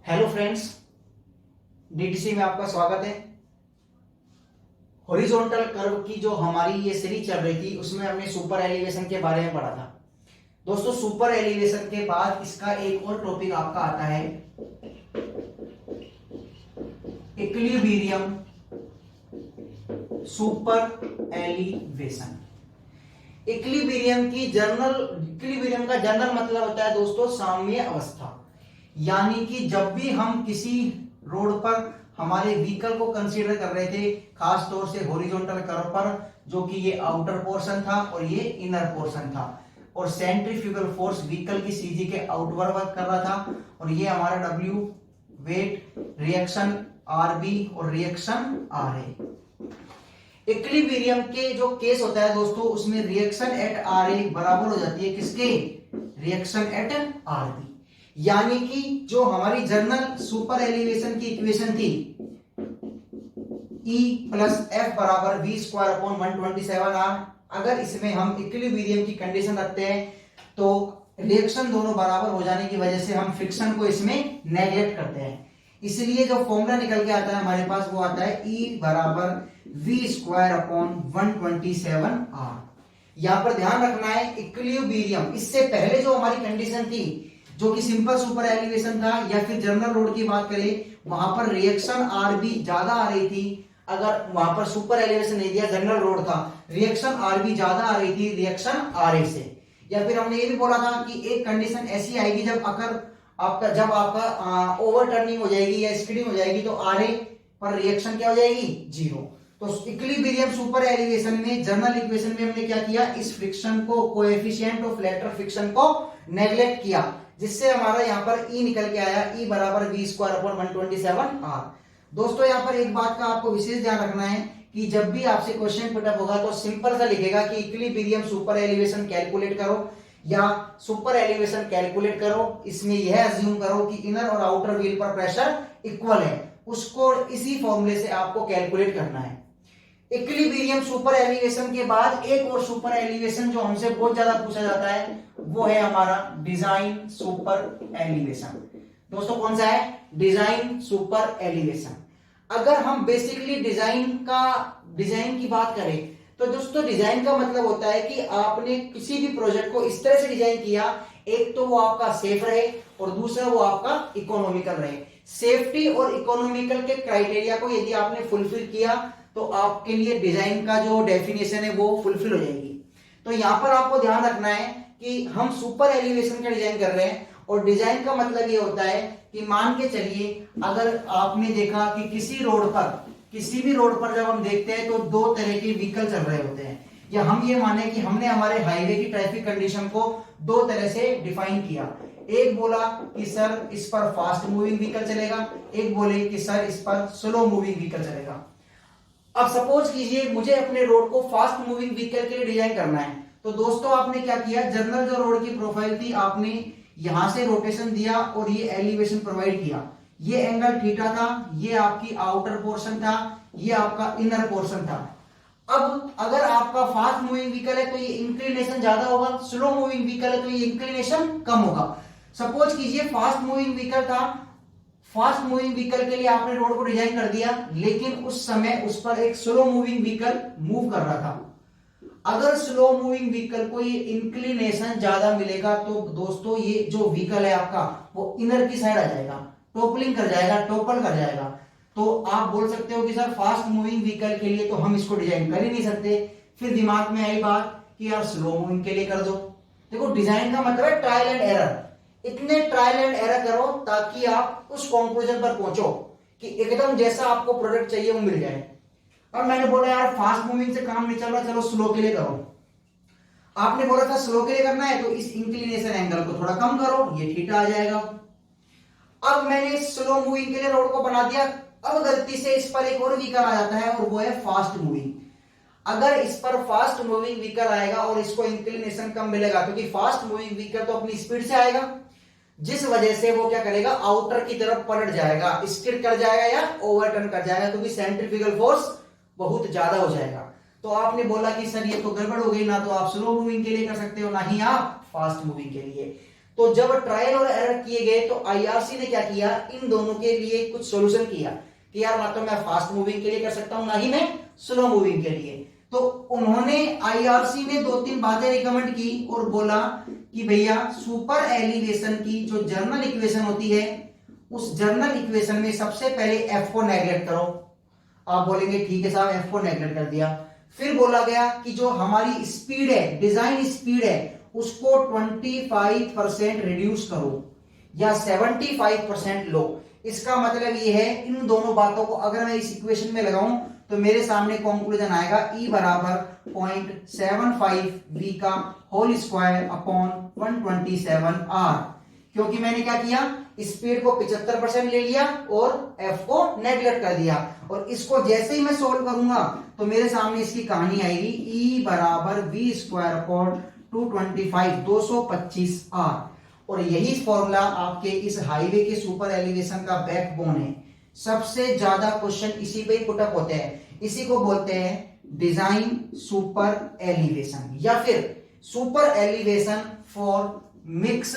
Hello friends, DTC में आपका स्वागत है। हॉरिजॉन्टल कर्व की जो हमारी ये सीरीज चल रही थी उसमें हमने सुपर एलिवेशन के बारे में पढ़ा था। दोस्तों, सुपर एलिवेशन के बाद इसका एक और टॉपिक आपका आता है इक्विलिब्रियम सुपर एलिवेशन। इक्विलिब्रियम का जनरल मतलब होता है दोस्तों साम्य अवस्था। यानी कि जब भी हम किसी रोड पर हमारे व्हीकल को कंसीडर कर रहे थे, खास तौर से हॉरिजॉन्टल कर्व पर, जो कि ये आउटर पोर्शन था और ये इनर पोर्शन था, और सेंट्रीफ्यूगल फोर्स व्हीकल की सीजी के आउटवर्ड वर्क कर रहा था, और ये हमारा W वेट, रिएक्शन RB और रिएक्शन RA। इक्विलिब्रियम के जो केस होता है दोस्तों, उसमें रिएक्शन एट RA बराबर हो जाती है किसके? Reaction at RB। यानी कि जो हमारी जनरल सुपर एलिवेशन की इक्वेशन थी E प्लस F बराबर V² अपॉन 127R, अगर इसमें हम इक्विलिब्रियम की कंडीशन रखते हैं तो रिएक्शन दोनों बराबर हो जाने की वजह से हम फ्रिक्शन को इसमें नेगलेक्ट करते हैं। इसलिए जो फॉर्मूला निकल के आता है हमारे पास वो आता है E बराबर V² अपॉन 127R। यहां पर ध्यान रखना है इक्विलिब्रियम, इससे पहले जो हमारी कंडीशन थी जो कि सिंपल सुपर एलिवेशन था या फिर जनरल रोड की बात करें, वहां पर रिएक्शन RB ज्यादा आ रही थी। अगर वहां पर सुपर एलिवेशन नहीं दिया, जनरल रोड था, रिएक्शन RB ज्यादा आ रही थी रिएक्शन RA से। या फिर हमने ये भी बोला था कि एक कंडीशन ऐसी आएगी जब आपका ओवर टर्निंग हो जाएगी या स्किडिंग हो जाएगी तो RA पर रिएक्शन क्या हो जाएगी? 0। तो इक्विलिब्रियम सुपर एलिवेशन में जनरल इक्वेशन में हमने क्या किया? इस फ्रिक्शन को, कोएफिशिएंट ऑफ लेटरल फ्रिक्शन को नेग्लेक्ट किया, जिससे हमारा यहाँ पर E निकल के आया E बराबर V² अपॉन 127R। दोस्तों, यहाँ पर एक बात का आपको विशेष ध्यान रखना है कि जब भी आपसे क्वेश्चन पुटअप होगा तो सिंपल सा लिखेगा कि इक्विलिब्रियम सुपर एलिवेशन कैलकुलेट करो या सुपर एलिवेशन कैलकुलेट करो। इसमें यह अज्यूम करो कि इनर और आउटर व्हील पर प्रेशर इक्वल है, उसको इसी फॉर्मूले से आपको कैलकुलेट करना है। इक्विलिब्रियम सुपर एलिवेशन के बाद एक और सुपर एलिवेशन जो हमसे बहुत ज्यादा पूछा जाता है वो है हमारा डिजाइन सुपर एलिवेशन। दोस्तों, कौन सा है? Design super elevation. अगर हम बेसिकली डिजाइन की बात करें तो दोस्तों डिजाइन का मतलब होता है कि आपने किसी भी प्रोजेक्ट को इस तरह से डिजाइन किया, एक तो वो आपका सेफ रहे और दूसरा वो आपका इकोनॉमिकल रहे। सेफ्टी और इकोनॉमिकल के क्राइटेरिया को यदि आपने फुलफिल किया तो आपके लिए डिजाइन का जो डेफिनेशन है वो फुलफिल हो जाएगी। तो यहां पर आपको ध्यान रखना है कि हम सुपर एलिवेशन का डिजाइन कर रहे हैं, और डिजाइन का मतलब ये होता है कि मान के चलिए अगर आपने देखा कि किसी भी रोड पर जब हम देखते हैं तो दो तरह के व्हीकल चल रहे होते हैं, या हम ये माने कि हमने हमारे हाईवे की ट्रैफिक कंडीशन को दो तरह से डिफाइन किया। एक बोला कि सर इस पर फास्ट मूविंग व्हीकल चलेगा, एक बोले कि सर इस पर स्लो मूविंग व्हीकल चलेगा। अब सपोज कीजिए मुझे अपने रोड को फास्ट मूविंग व्हीकल के लिए डिजाइन करना है, तो दोस्तों आपने क्या किया? जनरल जो रोड की प्रोफाइल थी आपने यहां से रोटेशन दिया और ये एलिवेशन प्रोवाइड किया। ये एंगल थीटा था, ये आपकी आउटर पोर्शन था, ये आपका इनर पोर्शन था। अब अगर आपका फास्ट मूविंग व्हीकल है तो ये इंक्लिनेशन ज्यादा होगा, स्लो मूविंग व्हीकल है तो ये इंक्लिनेशन कम होगा। सपोज कीजिए फास्ट मूविंग व्हीकल था, फास्ट मूविंग व्हीकल के लिए आपने रोड को डिजाइन कर दिया, लेकिन उस समय उस पर एक स्लो मूविंग व्हीकल मूव कर रहा था। अगर स्लो मूविंग व्हीकल को ये इंक्लिनेशन ज्यादा मिलेगा तो दोस्तों ये जो व्हीकल है आपका वो इनर की साइड आ जाएगा, टॉपल कर जाएगा। तो आप बोल सकते हो कि सर फास्ट मूविंग व्हीकल के लिए तो हम इसको डिजाइन कर ही नहीं सकते। फिर दिमाग में आई बात कि यार स्लो मूविंग के लिए कर दो। देखो, डिजाइन का मतलब है ट्रायल एंड एरर। इतने ट्रायल एंड एरर करो ताकि आप उस कंक्लूजन पर पहुंचो कि एकदम जैसा आपको प्रोडक्ट चाहिए वो मिल जाए। और मैंने बोला यार फास्ट मूविंग से काम नहीं चल रहा, चलो स्लो के लिए करो। आपने बोला था स्लो के लिए करना है तो इस इंक्लिनेशन एंगल को थोड़ा कम करो, ये थीटा आ जाएगा। अब मैंने स्लो मूविंग के लिए रोड को बना दिया, अब गलती से इस पर एक और व्हीकल आ जाता है और वो है फास्ट मूविंग। अगर इस पर फास्ट मूविंग व्हीकल आएगा और इसको इंक्लिनेशन कम मिलेगा, क्योंकि फास्ट मूविंग व्हीकल तो अपनी स्पीड से आएगा, जिस वजह से वो क्या करेगा? आउटर की तरफ पलट जाएगा, स्किड कर जाएगा या ओवरटर्न कर जाएगा, क्योंकि सेंट्रीफ्यूगल फोर्स बहुत ज्यादा हो जाएगा। तो आपने बोला कि सर ये तो गड़बड़ हो गई, ना तो आप स्लो मूविंग के लिए कर सकते हो ना ही आप फास्ट मूविंग के लिए। तो जब ट्रायल और एरर किए गए तो आईआरसी ने क्या किया, इन दोनों के लिए कुछ सॉल्यूशन किया कि यार ना तो मैं फास्ट मूविंग के लिए कर सकता हूं ना ही मैं स्लो मूविंग के लिए। तो उन्होंने आईआरसी ने 2-3 बातें रिकमेंड की और बोला कि भैया सुपर एलिवेशन की जो जर्नल इक्वेशन होती है उस जर्नल इक्वेशन में सबसे पहले एफ को नेगलेक्ट करो। आप बोलेंगे ठीक है साहब, एफ को नेगलेक्ट कर दिया। फिर बोला गया कि जो हमारी स्पीड है, डिजाइन स्पीड है, उसको 25% रिड्यूस करो या 75% लो। इसका मतलब ये है, इन दोनों बातों को अगर मैं इस इक्वेशन में लगाऊं तो मेरे सामने कंक्लूजन आएगा E बराबर 0.75 v का होल स्क्वायर अपॉन 127R। क्योंकि मैंने क्या किया, स्पीड को 75% ले लिया और f को नेगलेक्ट कर दिया। और इसको जैसे ही मैं सोल्व करूंगा तो मेरे सामने इसकी कहानी आएगी, E बराबर v स्क्वायर अपॉन 225R। और यही फॉर्मूला आपके इस हाईवे के सुपर एलिवेशन का बैकबोन है। सबसे ज्यादा क्वेश्चन इसी पे पुटअप होते हैं। इसी को बोलते हैं डिजाइन सुपर एलिवेशन या फिर super elevation for mix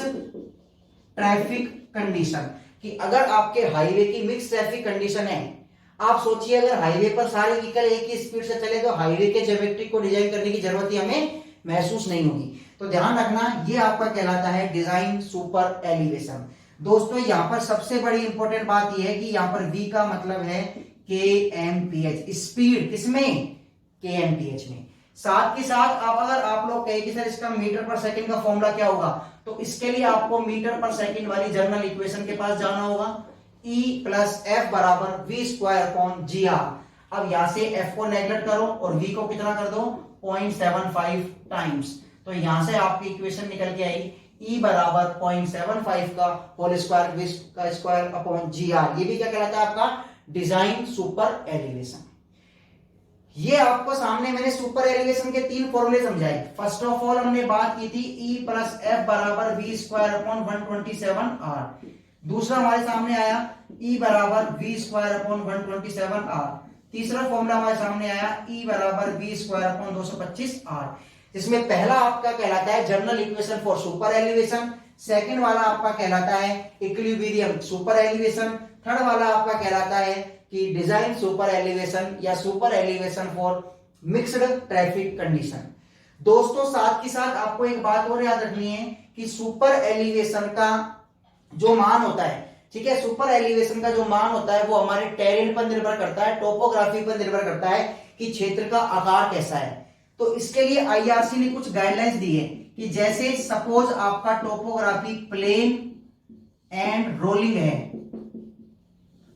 traffic condition. कि अगर आपके हाईवे की मिक्स ट्रैफिक कंडीशन है, आप सोचिए अगर हाईवे पर सारे व्हीकल एक ही स्पीड से चले तो हाईवे के ज्योमेट्री को डिजाइन करने की जरूरत ही हमें महसूस नहीं होगी। तो ध्यान रखना, ये आपका कहलाता है डिजाइन सुपर एलिवेशन। दोस्तों यहाँ पर सबसे बड़ी इंपॉर्टेंट बात यह है कि यहाँ पर v का मतलब है kmph, स्पीड किसमें, kmph में। साथ के साथ अगर आप लोग कहें कि सर इसका मीटर पर सेकंड का फॉर्मूला क्या होगा, तो इसके लिए आपको मीटर पर सेकंड वाली जर्नल इक्वेशन के पास जाना होगा। E प्लस एफ बराबर v स्क्वायर अपॉन gr। अब यहां से f को नेगलेक्ट करो और v को कितना कर दो, 0.75 टाइम्स। तो यहां से आपकी इक्वेशन निकल के आई E बराबर 0.75 का होल स्क्वायर v का स्क्वायर अपॉन gr। ये भी क्या कहलाता है आपका डिजाइन सुपर एलिवेशन। ये आपको सामने मैंने सुपर एलिवेशन के 3 फॉर्मूले समझाए। फर्स्ट ऑफ ऑल हमने बात की थी E प्लस एफ बराबर v स्क्वायर अपॉन 127R। दूसरा हमारे सामने आया E बराबर v स्क्वायर अपॉन 127R। तीसरा फॉर्मूला हमारे सामने आया E बराबर v स्क्वायर अपॉन 225R। जिसमें पहला आपका कहलाता है general equation for super elevation, second वाला आपका कहलाता है इक्विलिब्रियम सुपर एलिवेशन, थर्ड वाला आपका कहलाता है कि डिजाइन सुपर एलिवेशन या super elevation for mixed traffic condition. दोस्तों साथ के साथ आपको एक बात और याद रखनी है कि सुपर एलिवेशन का जो मान होता है, ठीक है, सुपर एलिवेशन का जो मान होता है वो हमारे टेरेन पर निर्भर करता है, टोपोग्राफी पर निर्भर करता है कि क्षेत्र का आकार कैसा है। तो इसके लिए आईआरसी ने कुछ गाइडलाइंस दी है कि जैसे सपोज आपका टोपोग्राफी प्लेन एंड रोलिंग है,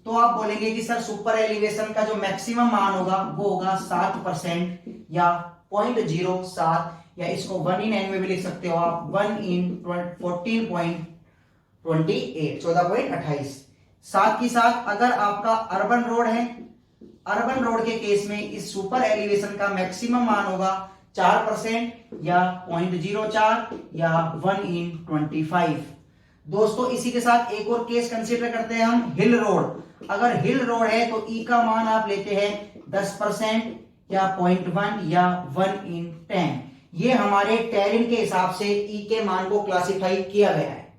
तो आप बोलेंगे कि सर सुपर एलिवेशन का जो मैक्सिमम मान होगा वो होगा 7% या 0.07, या इसको 1 in n में भी लिख सकते हो आप, 1 in 14.28। साथ ही साथ अगर आपका अर्बन रोड है, अर्बन रोड के केस में इस सुपर एलिवेशन का मैक्सिमम मान होगा 4% या 0.04 या 1 in 25। दोस्तों इसी के साथ एक और केस कंसीडर करते हैं हम, हिल रोड। अगर हिल रोड है तो ई का मान आप लेते हैं 10% या 0.1 या 1 in 10। ये हमारे टेरेन के हिसाब से ई के मान को क्लासिफाई किया गया है।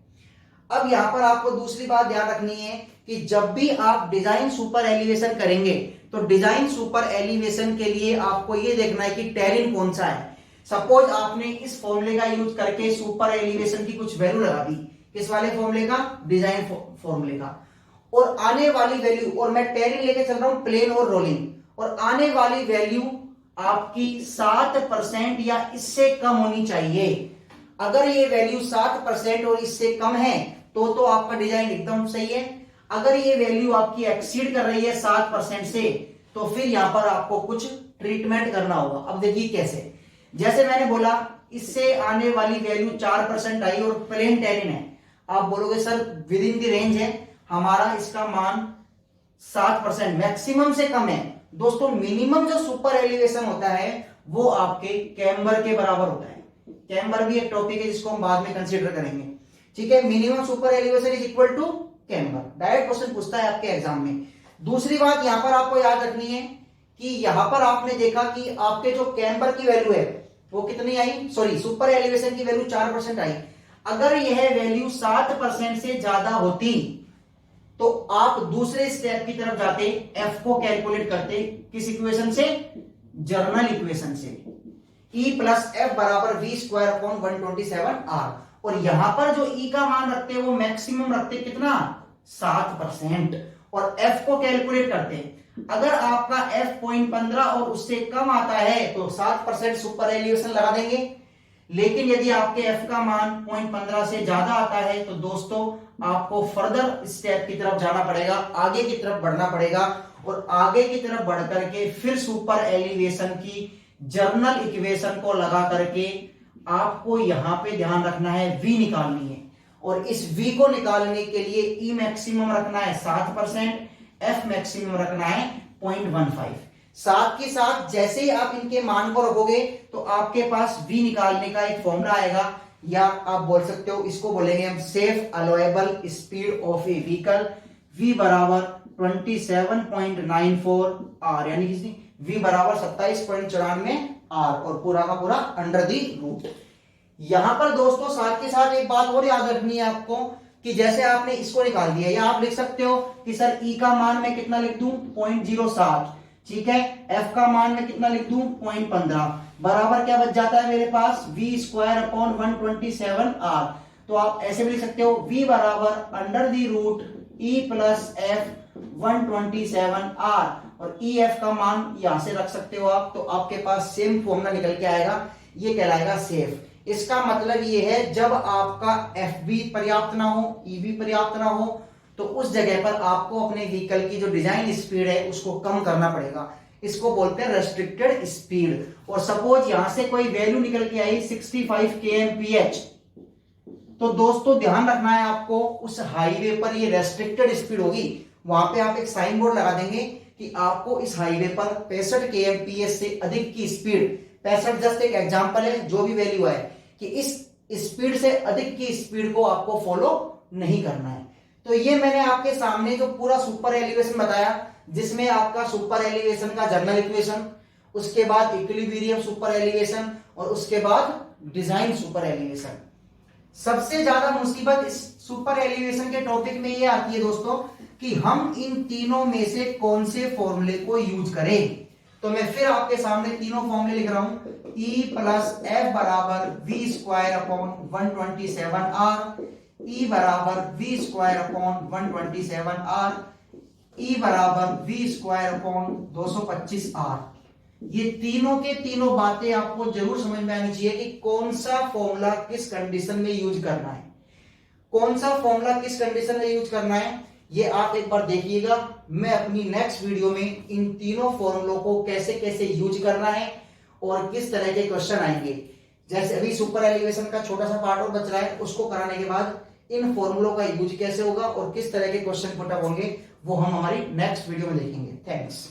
अब यहां पर आपको दूसरी बात ध्यान रखनी है कि जब भी आप डिजाइन सुपर एलिवेशन करेंगे तो डिजाइन सुपर एलिवेशन के लिए आपको यह देखना है कि टेरेन कौन सा है। सपोज आपने इस फॉर्मूले का यूज करके सुपर एलिवेशन की कुछ वैल्यू लगा दी, किस वाले फॉर्मूले का, डिजाइन फॉर्मूले का, और आने वाली वैल्यू, और मैं टेरेन लेके चल रहा हूं प्लेन और रोलिंग, और आने वाली वैल्यू आपकी 7% या इससे कम होनी चाहिए। अगर ये वैल्यू 7% और इससे कम है तो आपका डिजाइन एकदम सही है। अगर ये वैल्यू आपकी एक्सीड कर रही है 7% से, तो फिर यहां पर आपको कुछ ट्रीटमेंट करना होगा। अब देखिए कैसे, जैसे मैंने बोला इससे आने वाली वैल्यू 4% आई और प्लेन टेरेन है, आप बोलोगे sir with in the range है, हमारा इसका मान 7% मैक्सिमम से कम है। दोस्तों मिनिमम जो सुपर एलिवेशन होता है वो आपके कैम्बर के बराबर होता है। कैम्बर भी एक टॉपिक है जिसको हम बाद में कंसीडर करेंगे, ठीक है। Minimum super elevation is equal to camber, direct question पूछता है आपके एग्जाम में। दूसरी बात यहां पर आपको याद रखनी है कि यहां पर आपने देखा कि आपके जो कैम्बर की वैल्यू है वो कितनी आई, सॉरी सुपर एलिवेशन की वैल्यू 4% आई। अगर यह वैल्यू 7% से ज्यादा होती तो आप दूसरे स्टेप की तरफ जाते, एफ को कैलकुलेट करते, किस इक्वेशन से? जर्नल इक्वेशन से। E प्लस एफ बराबर वी स्क्वायर अपॉन 127R। और यहां पर जो E का मान रखते वो मैक्सिमम रखते कितना? 7%। और F को कैलकुलेट करते, अगर आपका F 0.15 और उससे कम आता है तो 7% सुपर एलिवेशन लगा देंगे। लेकिन यदि आपके F का मान 0.15 से ज्यादा आता है तो दोस्तों आपको फर्दर स्टेप की तरफ जाना पड़ेगा, आगे की तरफ बढ़ना पड़ेगा। और आगे की तरफ बढ़ करके फिर सुपर एलिवेशन की जर्नल इक्वेशन को लगा करके आपको यहां पे ध्यान रखना है, V निकालनी है। और इस V को निकालने के लिए E मैक्सिमम रखना है 7%, F मैक्सिमम रखना है 0.15। साथ के साथ जैसे ही आप इनके मान को रखोगे तो आपके पास V निकालने का एक फॉर्मूला आएगा, या आप बोल सकते हो, इसको बोलेंगे हम safe allowable speed of a vehicle. V बराबर 27.94 R, यानी किसी V बराबर 27.94 R, और पूरा का पूरा अंडर दी रूट। यहां पर दोस्तों साथ के साथ एक बात और याद रखनी है आपको कि जैसे आपने इसको निकाल दिया, या आप लिख सकते हो कि सर E का मान मैं कितना लिख दूं? 0.07, ठीक है। F का मान मैं कितना लिख दूं? 0.15, बराबर क्या बच जाता है मेरे पास? V square upon 127R। तो आप ऐसे भी लिख सकते हो V बराबर under the root E plus F 127R, और E F का मान यहां से रख सकते हो आप, तो आपके पास सेम फॉर्मूला निकल के आएगा, ये कहलाएगा सेफ। इसका मतलब ये है जब आपका एफ भी पर्याप्त ना हो, ई भी पर्याप्त ना हो, तो उस जगह पर आपको अपने व्हीकल की जो डिजाइन स्पीड है उसको कम करना पड़ेगा। इसको बोलते हैं रेस्ट्रिक्टेड स्पीड। और सपोज यहां से कोई वैल्यू निकल के आई 65 kmph, तो दोस्तों ध्यान रखना है आपको, उस हाईवे पर ये रेस्ट्रिक्टेड स्पीड होगी। वहां पे आप एक साइन बोर्ड लगा देंगे कि आपको इस हाईवे पर 65 kmph से अधिक की स्पीड, 65 जस्ट एक एग्जांपल है, जो भी वैल्यू है, कि इस स्पीड से अधिक की स्पीड को आपको फॉलो नहीं करना है। तो ये मैंने आपके सामने जो पूरा सुपर एलिवेशन बताया, जिसमें आपका सुपर एलिवेशन का जर्नल इक्वेशन, उसके बाद इक्विलिब्रियम सुपर एलिवेशन, और उसके बाद डिजाइन सुपर एलिवेशन। सबसे ज्यादा मुसीबत इस सुपर एलिवेशन के टॉपिक में ये आती है दोस्तों कि हम इन तीनों में से कौन से फॉर्मूले को यूज करें। तो मैं फिर आपके सामने तीनों फॉर्मूले लिख रहा हूं। E प्लस एफ बराबर V square upon 127R, E बराबर V square upon 127R, E बराबर V स्क्वायर अपॉन 225R। ये तीनों के तीनों बातें आपको जरूर समझ में आनी चाहिए कि कौन सा फॉर्मूला किस कंडीशन में यूज करना है, कौन सा फॉर्मूला किस कंडीशन में यूज करना है। ये आप एक बार देखिएगा। मैं अपनी नेक्स्ट वीडियो में इन तीनों फॉर्मूलों को कैसे कैसे यूज करना है और किस तरह के क्वेश्चन आएंगे, जैसे अभी सुपर एलिवेशन का छोटा सा पार्ट और बच रहा है, उसको कराने के बाद इन फॉर्मूलों का यूज कैसे होगा और किस तरह के क्वेश्चन पुट अप होंगे, वो हम हमारी नेक्स्ट वीडियो में देखेंगे। थैंक्स।